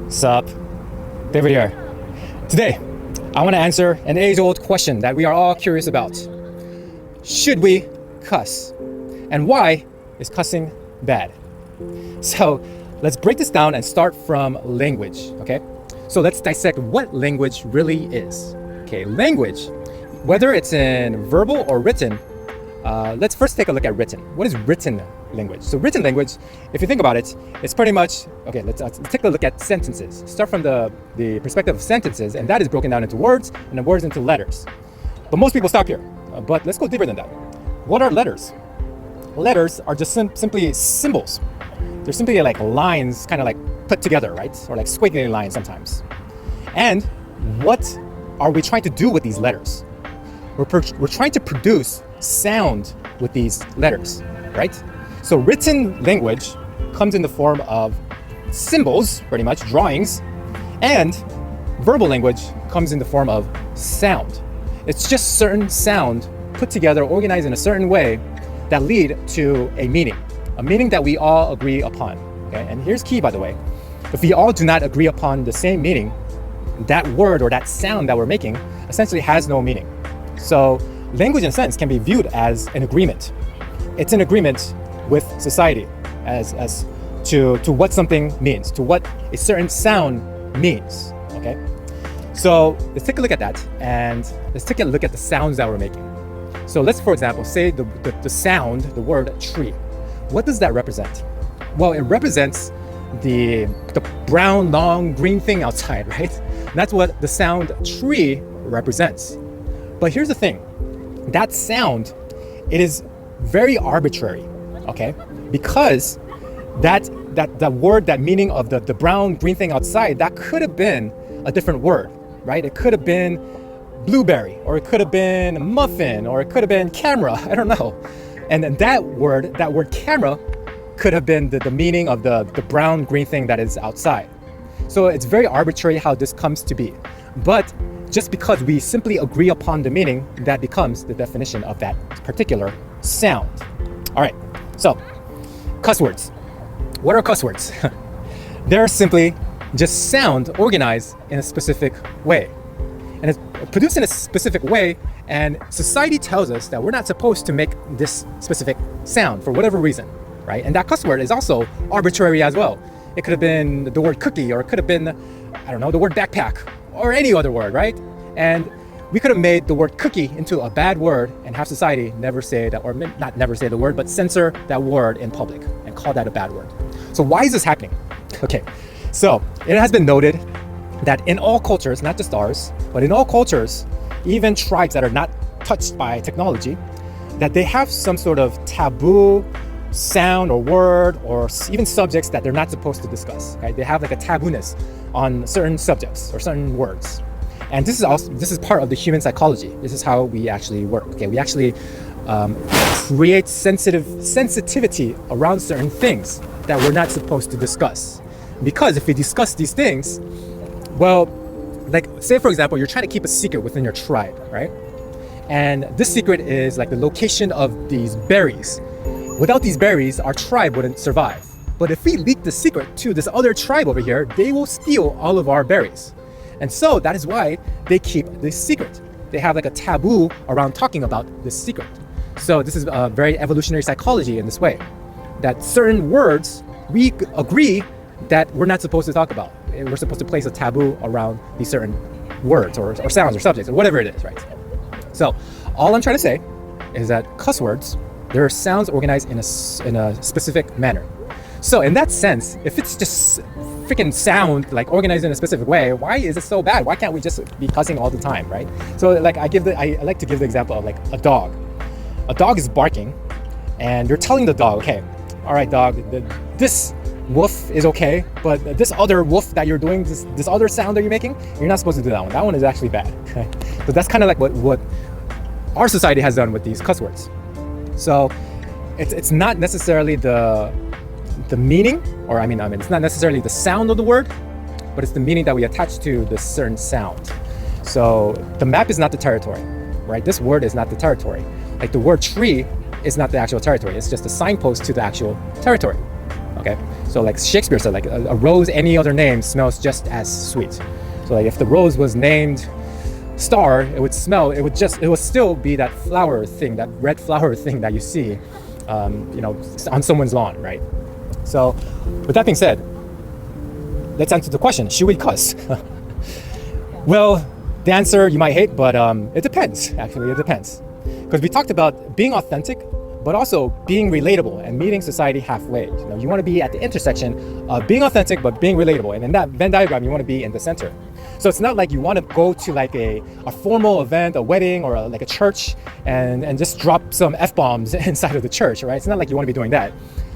Sup? David here. Today, I want to answer an age-old question that we are all curious about. Should we cuss? And why is cussing bad? So let's break this down and start from language, okay? So let's dissect what language really is. Okay, language, whether it's in verbal or written, let's first take a look at written. What is written language? So written language, if you think about it, it's pretty much, okay, let's take a look at sentences. Start from the perspective of sentences, and that is broken down into words, and then words into letters. But most people stop here, but let's go deeper than that. What are letters? Letters are just simply symbols. They're simply like lines kind of like put together, right? Or like squiggly lines sometimes. And what are we trying to do with these letters? We're trying to produce sound with these letters, right? So written language comes in the form of symbols, pretty much drawings, and verbal language comes in the form of sound. It's just certain sound put together, organized in a certain way that lead to a meaning that we all agree upon. Okay? And here's key, by the way. If we all do not agree upon the same meaning, that word or that sound that we're making essentially has no meaning. So language, in a sense, can be viewed as an agreement. It's an agreement with society as to what something means, to what a certain sound means. Okay? So let's take a look at that, and let's take a look at the sounds that we're making. So let's, for example, say the sound, the word tree. What does that represent? Well, it represents the brown, long, green thing outside, right? That's what the sound tree represents. But here's the thing. That sound, it is very arbitrary, okay? Because that word, that meaning of the brown, green thing outside, that could have been a different word, right? It could have been blueberry, or it could have been muffin, or it could have been camera. I don't know. And then that word camera could have been the meaning of the brown green thing that is outside. So it's very arbitrary how this comes to be. But just because we simply agree upon the meaning, that becomes the definition of that particular sound. All right, so cuss words. What are cuss words? They're simply just sound organized in a specific way. And it's produced in a specific way, and society tells us that we're not supposed to make this specific sound for whatever reason, right? And that cuss word is also arbitrary as well. It could have been the word cookie, or it could have been, I don't know, the word backpack, or any other word, right? And we could have made the word cookie into a bad word and have society never say that, or not never say the word, but censor that word in public and call that a bad word. So why is this happening? Okay, so it has been noted that in all cultures, not just ours, but in all cultures, even tribes that are not touched by technology, that they have some sort of taboo sound or word or even subjects that they're not supposed to discuss. Right? They have like a tabooness on certain subjects or certain words. And this is part of the human psychology. This is how we actually work. Okay, we actually create sensitivity around certain things that we're not supposed to discuss. Because if we discuss these things, well, like say for example, you're trying to keep a secret within your tribe, right? And this secret is like the location of these berries. Without these berries, our tribe wouldn't survive. But if we leak the secret to this other tribe over here, they will steal all of our berries. And so that is why they keep this secret. They have like a taboo around talking about this secret. So this is a very evolutionary psychology in this way, that certain words we agree that we're not supposed to talk about. We're supposed to place a taboo around these certain words or sounds or subjects or whatever it is, right? So all I'm trying to say is that cuss words, there are sounds organized in a specific manner. So in that sense, if it's just freaking sound like organized in a specific way, why is it so bad? Why can't we just be cussing all the time, right? So like I like to give the example of like a dog. A dog is barking, and you're telling the dog, okay, all right, dog, this woof is okay, but this other woof that you're doing, this other sound that you're making, you're not supposed to do that one. That one is actually bad. Okay? So that's kind of like what our society has done with these cuss words. So it's not necessarily the meaning, or I mean, it's not necessarily the sound of the word, but it's the meaning that we attach to this certain sound. So the map is not the territory, right? This word is not the territory. Like the word tree is not the actual territory. It's just a signpost to the actual territory. Okay. So like Shakespeare said, like a rose any other name smells just as sweet. So like if the rose was named Star, it would still be that flower thing, that red flower thing that you see, on someone's lawn, right? So with that being said, let's answer the question, should we cuss? Well, the answer you might hate, but it depends, actually, it depends. Because we talked about being authentic, but also being relatable and meeting society halfway. You want to be at the intersection of being authentic, but being relatable. And in that Venn diagram, you want to be in the center. So it's not like you want to go to like a formal event, a wedding, or like a church and just drop some F-bombs inside of the church, right? It's not like you want to be doing that,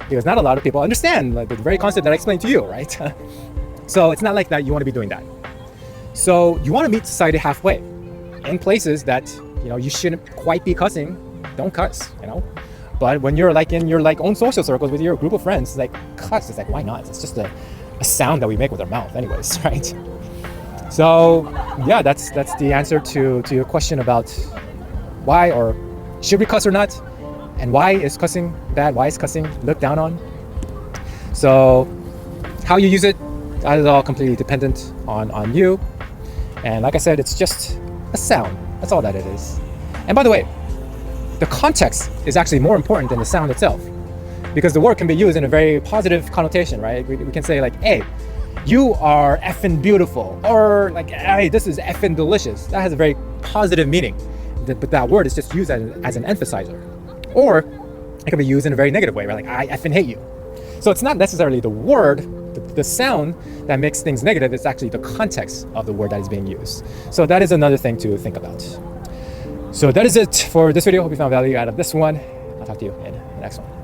because not a lot of people understand like the very concept that I explained to you, right? So it's not like that you want to be doing that. So you want to meet society halfway in places that, you shouldn't quite be cussing. Don't cuss, But when you're like in your like own social circles with your group of friends, like cuss, it's like, why not? It's just a sound that we make with our mouth anyways, right? So yeah, that's the answer to your question about why or should we cuss or not, and why is cussing bad? Why is cussing looked down on? So how you use it, that is all completely dependent on you. And like I said, it's just a sound. That's all that it is. And by the way, the context is actually more important than the sound itself, because the word can be used in a very positive connotation, right? We can say like, hey, you are effing beautiful, or like, hey, this is effing delicious. That has a very positive meaning, but that word is just used as an emphasizer. Or it can be used in a very negative way, right? Like, I effing hate you. So it's not necessarily the word, the sound that makes things negative. It's actually the context of the word that is being used. So that is another thing to think about. So that is it for this video. Hope you found value out of this one. I'll talk to you in the next one.